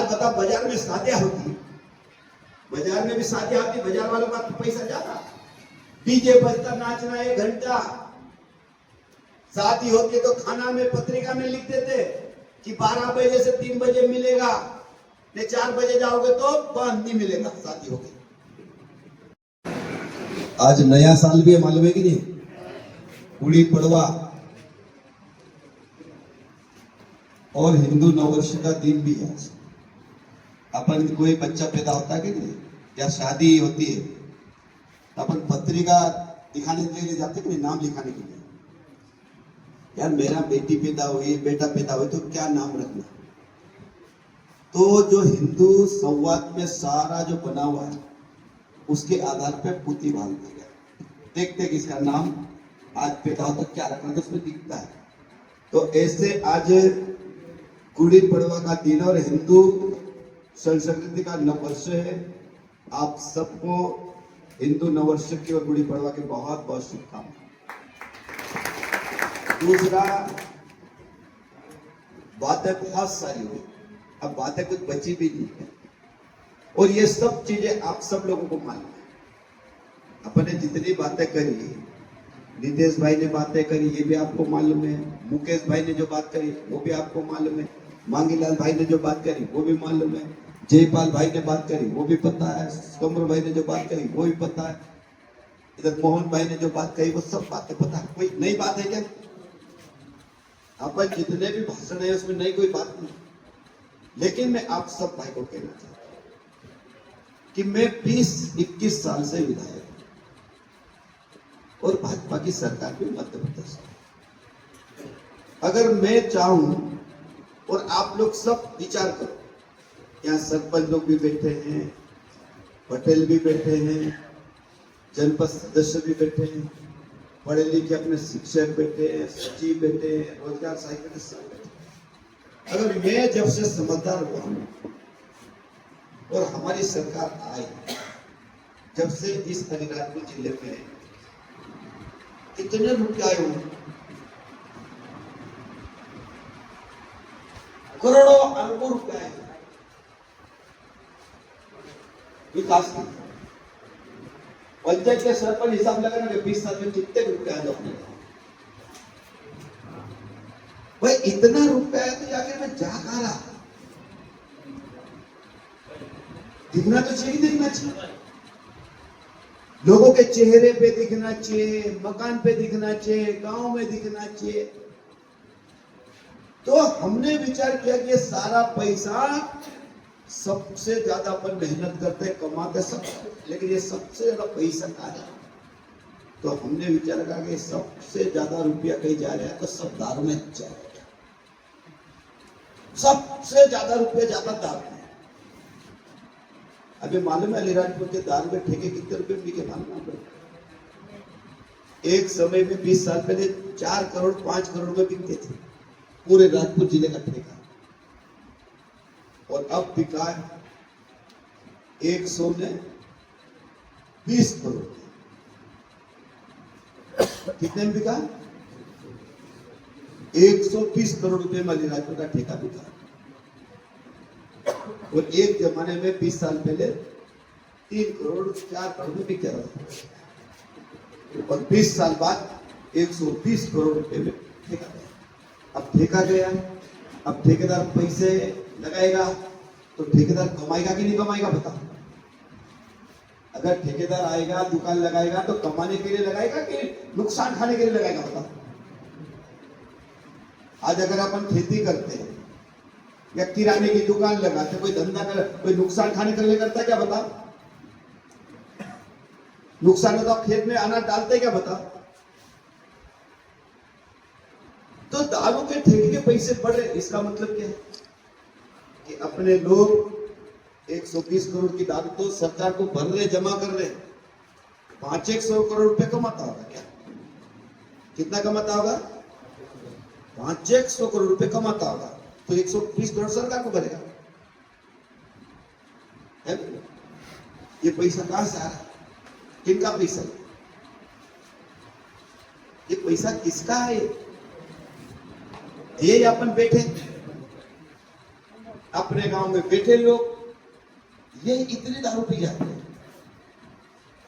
बता, बाजार में शादियां होती है, बाजार में भी शादियां होती, बाजार वालों का पैसा ज्यादा, डीजे बजता, नाचना 1 घंटा, शादी होती है तो खाना में पत्रिका में लिख देते कि 12 बजे से 3 बजे मिलेगा, ने 4 बजे जाओगे तो बंद नहीं मिलेगा, शादी होगी। आज नया साल भी है, मालूम है कि नहीं? गुड़ी पड़वा और हिंदू नववर्ष का दिन भी है। अपन कोई बच्चा पैदा होता है कि नहीं, या शादी होती है तो अपन पत्रिका दिखाने के लिए जाते कि नहीं, नाम लिखाने के लिए, यार मेरा बेटी पैदा हुई, बेटा पैदा हुई तो क्या नाम रखना। तो जो हिंदू संवाद में सारा जो बना हुआ है उसके आधार पर पुती बांधते गए, देखते किसका नाम आज पैदा हो तो क्या रखना, तो उसमें दिखता है। तो ऐसे आज गुड़ी पड़वा का दिन और हिंदू संस्कृति का नववर्ष है। आप सबको हिंदू नववर्ष की और गुड़ी पड़वा की बहुत बहुत शुभकामनाएं। दूसरा, बातें बहुत सारी हुई, अब बातें कुछ बची भी नहीं है, और ये सब चीजें आप सब लोगों को मालूम है। अपने जितनी बातें करी, नितेश भाई ने बातें करी, ये भी आपको मालूम है, मुकेश भाई ने जो बात करी वो भी आपको मालूम है, मांगीलाल भाई ने जो बात करी वो भी मालूम है, जयपाल भाई ने बात करी वो भी पता है, कमर भाई ने जो बात करी वो भी पता है, इधर मोहन भाई ने जो बात कही वो सब बातें पता है। कोई नई बात है क्या? अपन जितने भी भाषण है उसमें नई कोई बात नहीं, लेकिन मैं आप सब भाई को कहना चाहता हूं कि मैं 20-21 साल से विधायक और भाजपा की सरकार भी मध्य प्रदेश है। अगर मैं चाहूं और आप लोग सब विचार करो, यहाँ सरपंच लोग भी बैठे हैं, पटेल भी बैठे हैं, जनपद सदस्य भी बैठे हैं, पढ़े लिखे अपने शिक्षक बैठे हैं, सचिव बैठे हैं, रोजगार सहायक सब बैठे हैं। अगर मैं जब से समझदार हुआ और हमारी सरकार आई, जब से इस अलीराजपुर जिले में कितने रुपये आए हुए, करोड़ों अरबों रुपए आए विकास की। पंचायत के सरपंच हिसाब लगाना कि 20 साल में कितने रुपए आए अपने भाई, इतना रुपया है तो जाके मैं जा कहा रहा, दिखना तो चाहिए, दिखना चाहिए, लोगों के चेहरे पे दिखना चाहिए, मकान पे दिखना चाहिए, गांव में दिखना चाहिए। तो हमने विचार किया कि ये सारा पैसा, सबसे ज्यादा अपन मेहनत करते हैं, कमाते सब, लेकिन ये सबसे ज्यादा पैसा कहाँ है? तो हमने विचार किया कि सबसे ज्यादा रुपया कहीं जा रहा है तो सब दारू में जाएगा, सबसे ज्यादा रुपया जाता दारू में। अभी मालूम है अलीराजपुर के दारू के ठेके कितने रुपए बिके मालूम है? एक समय में 20 साल पहले 4 करोड़ 5 करोड़ में बिकते थे पूरे राजपुर जिले का ठेका, और अब बिका 120 करोड़। कितने में बिका? 120 करोड़ रुपए में अलीराजपुर का ठेका बिका, और एक जमाने में 20 साल पहले 3 करोड़ 4 करोड़ में बिक रहा था, और 20 साल बाद 120 करोड़ रुपए में ठेका गया। अब ठेका गया, अब ठेकेदार पैसे लगाएगा तो ठेकेदार कमाएगा कि नहीं कमाएगा बता? अगर ठेकेदार आएगा, दुकान लगाएगा तो कमाने के लिए लगाएगा कि नुकसान खाने के लिए लगाएगा बता? आज अगर अपन खेती करते हैं या किराने की दुकान लगाते, कोई धंधा कर, कोई नुकसान खाने के लिए करता है क्या बता? नुकसान हो तो आप खेत में अनाज डालते क्या बता? तो दारू के ठेके के पैसे बढ़ रहे, इसका मतलब क्या है कि अपने लोग 120 करोड़ की दारू तो सरकार को भर रहे, जमा कर रहे, 500 करोड़ रुपए कमाता होगा क्या? कितना कमाता होगा? 500 करोड़ रुपए कमाता होगा, तो 120 करोड़ सरकार को भरेगा। ये पैसा कहां से आ रहा है? किनका पैसा? ये पैसा किसका है? ये अपन बैठे अपने गांव में बैठे लोग ये इतने दारू पी जाते हैं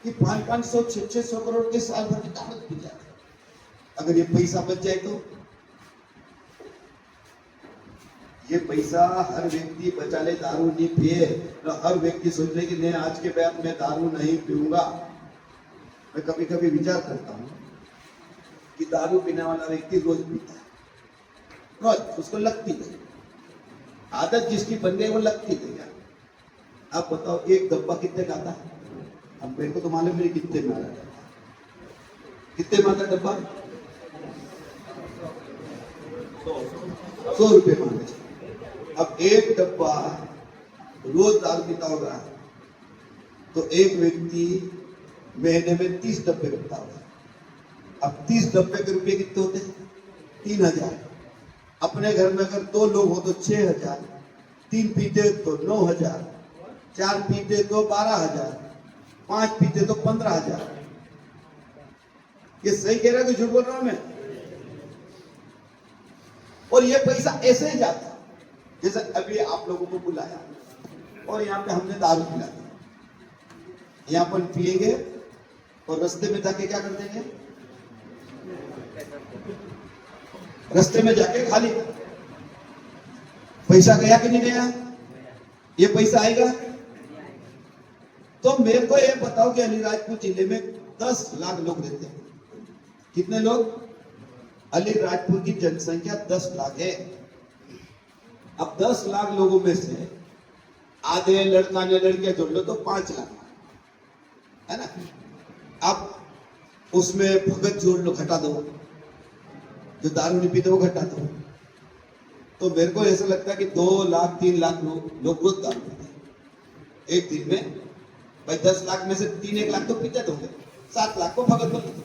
कि 500 600 करोड़ के साल भर की दारू पी जाते हैं। अगर ये पैसा बच जाए तो ये पैसा हर व्यक्ति बचा ले, दारू नहीं पिए तो हर व्यक्ति सोच रहे कि नहीं आज के बाद मैं दारू नहीं पीऊंगा। मैं कभी कभी विचार करता हूं कि दारू पीने वाला व्यक्ति रोज पीता है, रोज उसको लगती है आदत, जिसकी बन गई वो लगती है। क्या आप बताओ एक डब्बा कितने का आता है? अब मेरे को तो मालूम नहीं कितने में आता है, कितने में आता है डब्बा? 100 रुपये मान लीजिए। अब एक डब्बा रोज दारू पीता होगा तो एक व्यक्ति महीने में 30 डब्बे पीता होगा। अब 30 डब्बे के रुपये कितने होते हैं? 3000। अपने घर में अगर 2 लोग हो तो 6000, 3 पीते तो 9000, 4 पीते तो 12000, 5 पीते तो 15000। ये सही कह रहा है कि झूठ बोल रहा हूं मैं? और ये पैसा ऐसे ही जाता। जैसे अभी आप लोगों को बुलाया और यहाँ पे हमने दारू पिला दी, यहाँ पर पिएंगे और रास्ते में जाके क्या कर देंगे? रास्ते में जाके खाली पैसा गया कि नहीं गया? ये पैसा आएगा? तो मेरे को ये बताओ कि अलीराजपुर जिले में 10 लाख लोग रहते हैं। कितने लोग? अलीराजपुर की जनसंख्या 10 लाख है। अब 10 लाख लोगों में से आधे लड़का ने लड़कियां जोड़ लो तो 5 लाख है ना। अब उसमें भगत जोड़ लो, घटा दो, जो दारू नहीं पीते वो घटा दो, तो मेरे को ऐसा लगता है कि 2 लाख 3 लाख लोग रोज दारू पीते हैं एक दिन में। भाई 10 लाख में से 3-1 लाख तो पीते होंगे, 7 लाख को भगत बन दो,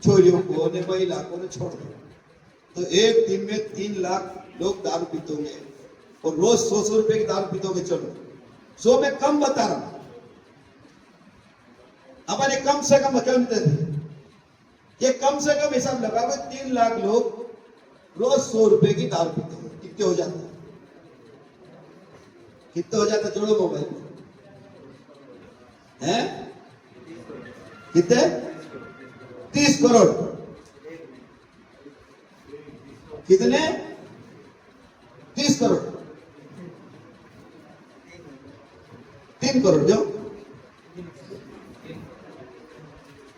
छोरियों को ने महिला को ने छोड़ दो, तो एक दिन में 3 लाख लोग दारू पीते होंगे और रोज 100 रुपए की दारू पीते होंगे। चलो 100 में कम बता रहा हूं, हमारे कम से कम ये कम से कम हिसाब लगा 3 लाख लोग रोज 100 रुपए की दारू पीते हैं। कितने हो जाते हैं? कितने हो जाते? जोड़ो मोबाइल में हैं कितने? 30 करोड़। कितने? 30 करोड़। 3 करोड़ जो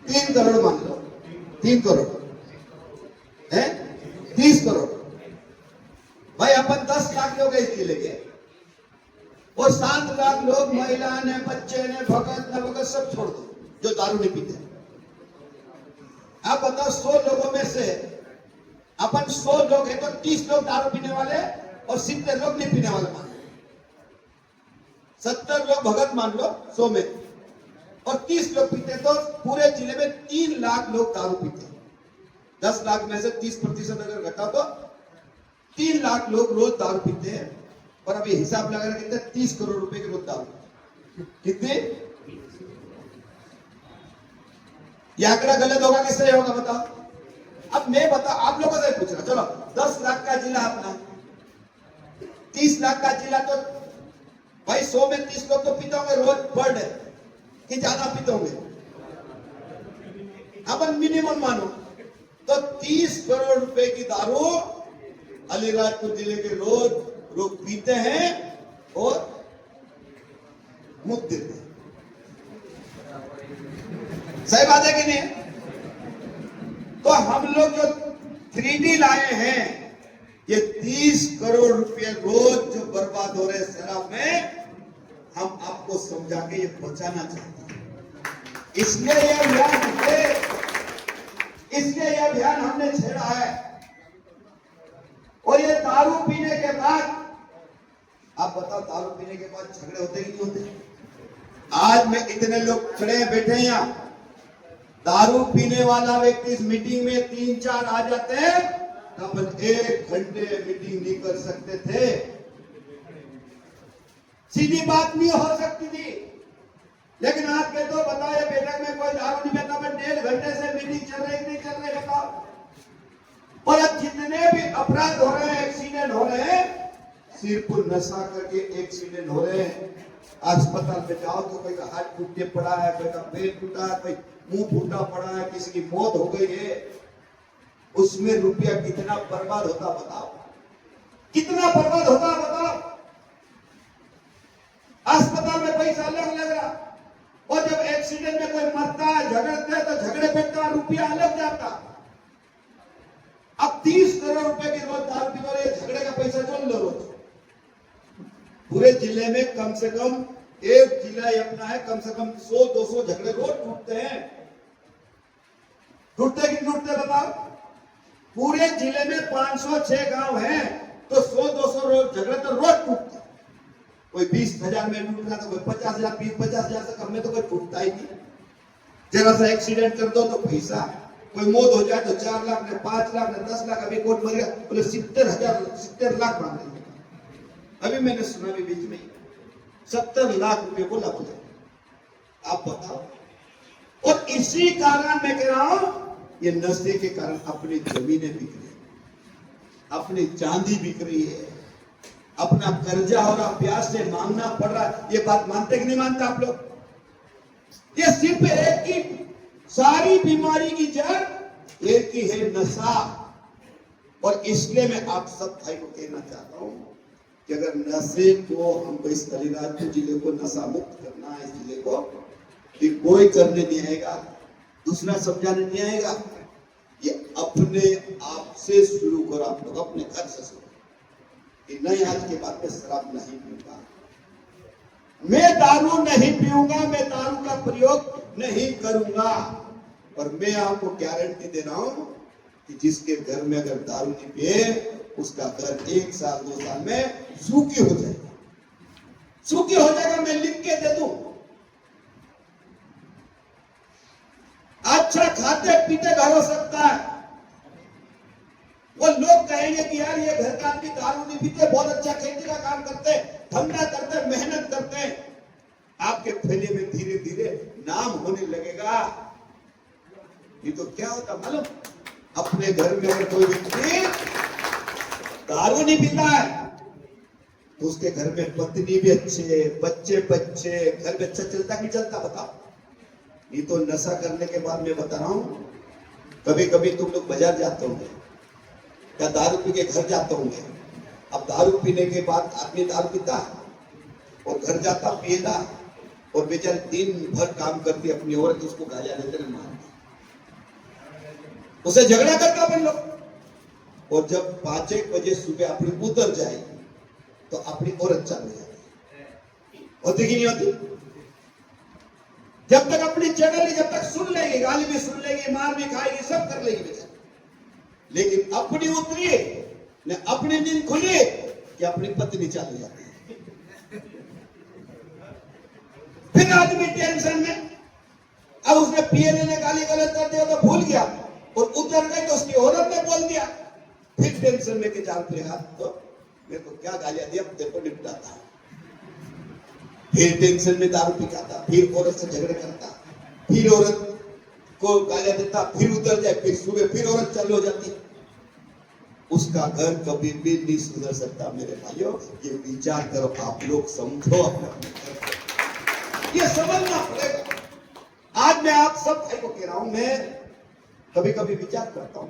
3 करोड़ मान लो, 3 करोड़ है 30 करोड़। भाई अपन 10 लाख लोग इस जिले के और 7 लाख लोग महिला ने, बच्चे ने, भगत ने, भगत सब छोड़ दो जो दारू नहीं पीते। आप बताओ 100 लोगों में से अपन 100 लोग हैं तो 30 लोग दारू पीने वाले और 70 लोग नहीं पीने वाले मान लो, 70 लोग भगत मान लो 100 में और 30 लोग पीते, तो पूरे जिले में 3 लाख लोग दारू पीते। 10 लाख में से 30% अगर घटा तो 3 लाख लोग रोज दारू पीते हैं। और अभी हिसाब लगा रहे कितने? 30 करोड़ रुपए के रोज दारू। कितने? यह आंकड़ा गलत होगा कि सही होगा बताओ? अब मैं बता आप लोगों से पूछ रहा, चलो 10 लाख का जिला अपना, 30 लाख का जिला, तो भाई 100 में 30 लोग तो पीते होंगे रोज पर डे कि ज्यादा पीते होंगे? अपन मिनिमम मानो तो 30 करोड़ रुपए की दारू अलीराजपुर जिले के रोज लोग पीते हैं और मुक्त देते हैं। सही बात है कि नहीं? तो हम लोग जो 3D लाए हैं, ये 30 करोड़ रुपए रोज जो बर्बाद हो रहे शराब में, हम आपको समझा के ये बचाना चाहते हैं। इसलिए यह अभियान हमने छेड़ा है। और ये दारू पीने के बाद, आप बताओ दारू पीने के बाद झगड़े होते ही नहीं होते? आज में इतने लोग खड़े हैं, बैठे हैं यहाँ, दारू पीने वाला व्यक्ति इस मीटिंग में 3-4 आ जाते हैं तो अपन 1 घंटे मीटिंग नहीं कर सकते थे। सीधी बात नहीं हो सकती थी। लेकिन आप कहते हो बताओ ये बैठक में कोई दारू नहीं पीता, 1.5 घंटे से मीटिंग चल रही नहीं चल रही बताओ। और अब जितने भी अपराध हो रहे हैं, एक्सीडेंट हो रहे हैं, सिर्फ नशा करके एक्सीडेंट हो रहे हैं। अस्पताल में जाओ तो कोई का हाथ टूट के पड़ा है, कोई का पेट टूटा है, कोई मुंह फूटा पड़ा है, किसी की मौत हो गई है। उसमें रुपया कितना बर्बाद होता बताओ, कितना बर्बाद होता बताओ। अस्पताल में पैसा अलग लग रहा, और जब एक्सीडेंट में कोई मरता है, झगड़ते हैं, तो झगड़े पे का रुपया अलग जाता। अब 30 करोड़ रुपए की रोज दारू पी रहे, झगड़े का पैसा जोड़ लो रोज। पूरे जिले में कम से कम, एक जिला ही अपना है, कम से कम 100-200 झगड़े रोज टूटते हैं। टूटते कि टूटते बताओ? पूरे जिले में 506 गांव हैं, तो 100-200 रोज झगड़े तो रोज टूटते। कोई 20,000 में टूट रहा, तो कोई 50,000, 50,000 से कम में तो कोई टूटता ही नहीं। जरा सा एक्सीडेंट कर दो तो पैसा, कोई मौत हो जाए तो 4 लाख ने 5 लाख ने 10 लाख, अभी कोर्ट मर गया बोले 70 लाख मांग रहे हैं। अभी मैंने सुना भी बीच में 70 लाख रुपए बोला बोले। आप बताओ। और इसी कारण मैं कह रहा हूं, ये नशे के कारण अपनी जमीनें बिक रही है, अपनी चांदी बिक रही है, अपना कर्जा हो रहा, ब्याज से मांगना पड़ रहा है। ये बात मानते कि नहीं मानते आप लोग? ये सिर्फ एक ही, सारी बीमारी की जड़ एक ही है, नशा। और इसलिए मैं आप सब भाई को कहना चाहता हूं कि अगर नशे को हमको, इस अलीराजपुर जिले को नशा मुक्त करना है, इस जिले को, कि कोई करने नहीं आएगा, दूसरा समझाने नहीं आएगा। ये अपने आप से शुरू करो, आप लोग अपने घर से शुरू कि नहीं, आज के बाद में शराब नहीं पीऊंगा, मैं दारू नहीं पीऊंगा, मैं दारू का प्रयोग नहीं करूंगा। और मैं आपको गारंटी दे रहा हूं कि जिसके घर में अगर दारू नहीं पिए, उसका घर 1 साल 2 साल में सूखी हो जाएगा, सूखी हो जाएगा। मैं लिख के दे दूं। अच्छा खाते पीते घर हो सकता है, वो लोग कहेंगे कि यार ये घर का आदमी दारू नहीं पीते, बहुत अच्छा खेती का काम करते, धंधा करते, मेहनत करते। आपके फैले में धीरे धीरे नाम होने लगेगा। ये तो क्या होता मालूम? अपने घर में अगर कोई व्यक्ति दारू नहीं पीता है, तो उसके घर में पत्नी भी अच्छे, बच्चे, घर में अच्छा चलता कि चलता बताओ? ये तो नशा करने के बाद मैं बता रहा हूं, कभी कभी तुम लोग बाजार जाते होंगे या दारू पी के घर जाते होंगे। अब दारू पीने के बाद आदमी दारू पीता और घर जाता पिएगा, और बेचारे दिन भर काम करती अपनी औरत, उसको गालियां देते हैं, मारती, उसे झगड़ा करता अपन लोग। और जब 5-1 बजे सुबह अपनी उतर जाए तो अपनी औरत चालू हो जाती, होती कि नहीं होती? जब तक अपनी चढ़ेगी, जब तक सुन लेगी, गाली भी सुन लेगी, मार भी खाएगी, सब कर लेगी बेचारी। लेकिन अपनी उतरी ने अपनी नींद खुली कि अपनी पत्नी चालू जाती है। फिर आदमी टेंशन में, अब उसने पिए ने गाली गलत कर दिया तो भूल गया, और उतर गई तो उसकी औरत ने बोल दिया। फिर टेंशन में कि जान पे हाथ, तो मेरे को क्या गालियां दी, अब तेरे को निपटाता। फिर टेंशन में दारू पिकाता, फिर औरत से झगड़े करता, फिर औरत को गालियां देता, फिर उतर जाए, फिर सुबह फिर औरत चालू हो जाती। उसका घर कभी भी नहीं सुधर सकता। मेरे भाइयों, ये विचार करो, आप लोग समझो अपने घर को, ये समझना पड़ेगा। आज मैं आप सब भाई को कह रहा हूं, मैं कभी कभी विचार करता हूं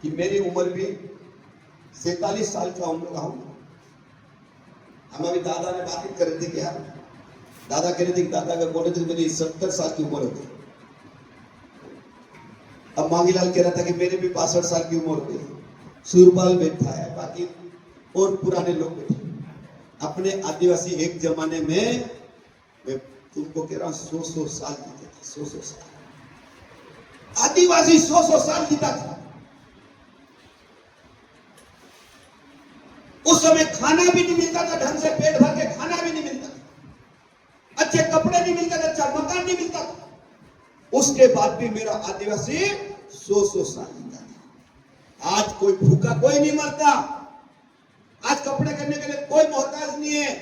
कि मेरी उम्र भी 47 साल का उम्र का हूं। हम अभी दादा ने बात कर रहे थे कि यार, दादा कह रहे थे कि दादा अगर बोले थे मेरी 70 साल की उम्र होती। अब मांगीलाल कह रहा था कि मेरे भी 62 साल की उम्र हो गई। सूरपाल बैठा है, बाकी और पुराने लोग बैठे। अपने आदिवासी एक जमाने में, मैं तुमको कह रहा हूं, 100 साल जीते थे, 100 साल आदिवासी 100 साल जीता था। उस समय खाना भी नहीं मिलता था ढंग से, पेट भर के खाना भी नहीं मिलता था, अच्छे कपड़े नहीं मिलते थे, अच्छा मकान नहीं मिलता था। उसके बाद भी मेरा आदिवासी 100 साल जीता था। आज कोई भूखा कोई नहीं मरता, आज कपड़े करने के लिए कोई मोहताज नहीं है,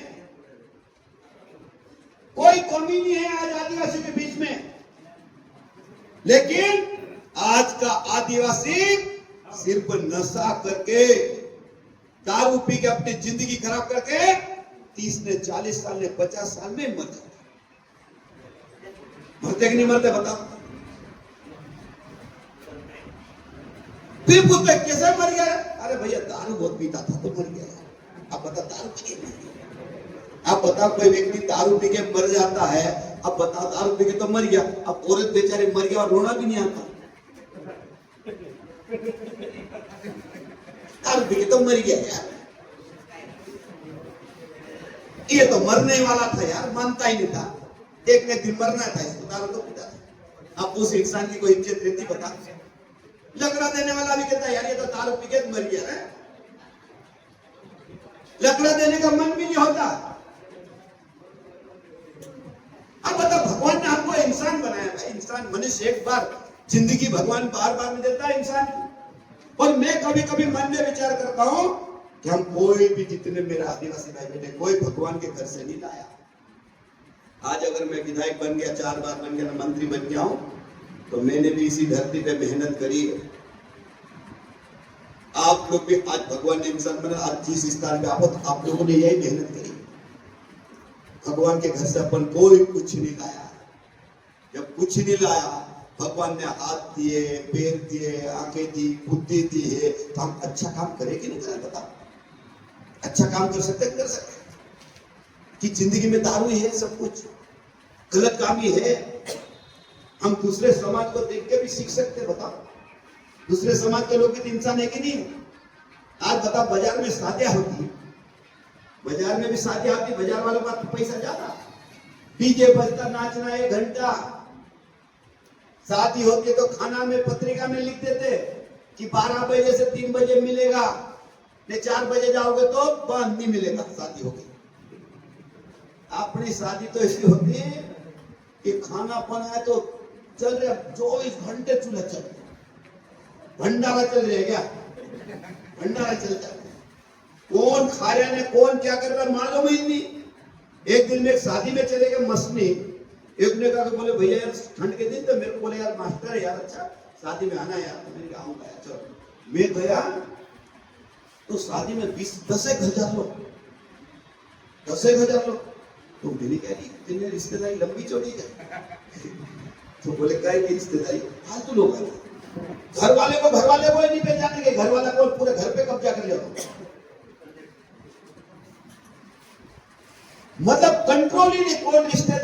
कोई कमी नहीं है आज आदिवासी के बीच में। लेकिन आज का आदिवासी सिर्फ नशा करके दारू पी के अपनी जिंदगी खराब करके 30 ने 40 साल ने 50 साल में मर जाते। मरते कि नहीं मरते बताओ? फिर पूछते कैसे मर गया? अरे भैया दारू बहुत पीता था तो मर गया। अब बता दारू पी के मर गया। अब बताओ कोई व्यक्ति दारू पी के मर जाता है, अब बताओ दारू पी के तो मर गया, अब औरत बेचारे मर गया और रोना भी नहीं आता। दारू पी के तो मर गया यार, ये तो मरने वाला था यार, मानता ही नहीं था। एक ने दिन मरना था, इसको दारू तो पीता था। अब उस इंसान की कोई इज्जत रहती बता? लकड़ा देने वाला भी कहता है यार ये तो दारू पी के मर गया है, लकड़ा देने का मन भी नहीं होता। अब बता, भगवान ने हमको इंसान बनाया है, इंसान मनुष्य एक बार जिंदगी भगवान बार बार में देता है इंसान की। और मैं कभी कभी मन में विचार करता हूं कि हम कोई भी, जितने मेरे आदिवासी भाई बहन, कोई भगवान के घर से नहीं लाया। आज अगर मैं विधायक बन गया, 4 बार बन गया, मंत्री बन गया हूं, तो मैंने भी इसी धरती पे मेहनत करी है। आप लोग भी आज भगवान ने इंसान बना, आज जिस स्थान पे आप लोगों ने यही मेहनत करी। भगवान के घर से अपन कोई कुछ नहीं लाया। जब कुछ नहीं लाया, भगवान ने हाथ दिए, पैर दिए, आंखें दी, बुद्धि दी है, तो हम अच्छा काम करें कि नहीं करें? बताओ, अच्छा काम कर सकते कर सकते? कि जिंदगी में दारू ही है, सब कुछ गलत काम ही है। हम दूसरे समाज को देख के भी सीख सकते। बताओ, दूसरे समाज के लोग भी तो इंसान है कि नहीं? आज बताओ, बाजार में शादियां होती, बाजार में भी शादियां होती, बाजार वालों का पैसा ज्यादा, डीजे बजता, नाचना 1 घंटा। शादी होती तो खाना में, पत्रिका में लिख देते कि 12 बजे से 3 बजे मिलेगा, नहीं 4 बजे जाओगे तो बंद नहीं मिलेगा, शादी होगी। अपनी शादी तो ऐसी होती है कि खाना बनाए तो चल रहा, 24 घंटे चूल्हा चल रहा, भंडारा चल रहा है क्या? भंडारा चलता है, कौन खा रहा है, कौन क्या कर रहा है मालूम ही नहीं। एक दिन में एक शादी में चले गए मसनी, एक ने कहा, बोले भैया यार ठंड के दिन, तो मेरे को बोले यार मास्टर है यार, अच्छा शादी में आना यार, तो मैंने आऊंगा यार, चलो। मैं गया तो शादी में 10,000 लोग, 10,000 लोग। तो मेरी कह रही तेरी रिश्तेदारी लंबी चौड़ी है? तो बोले क्या की रिश्तेदारी, फालतू लोग हैं, घर वाले को नहीं पहचानेंगे, घर वाला को पूरे घर पे कब्जा कर लिया। मतलब कंट्रोल ही नहीं, कौन रिश्तेदार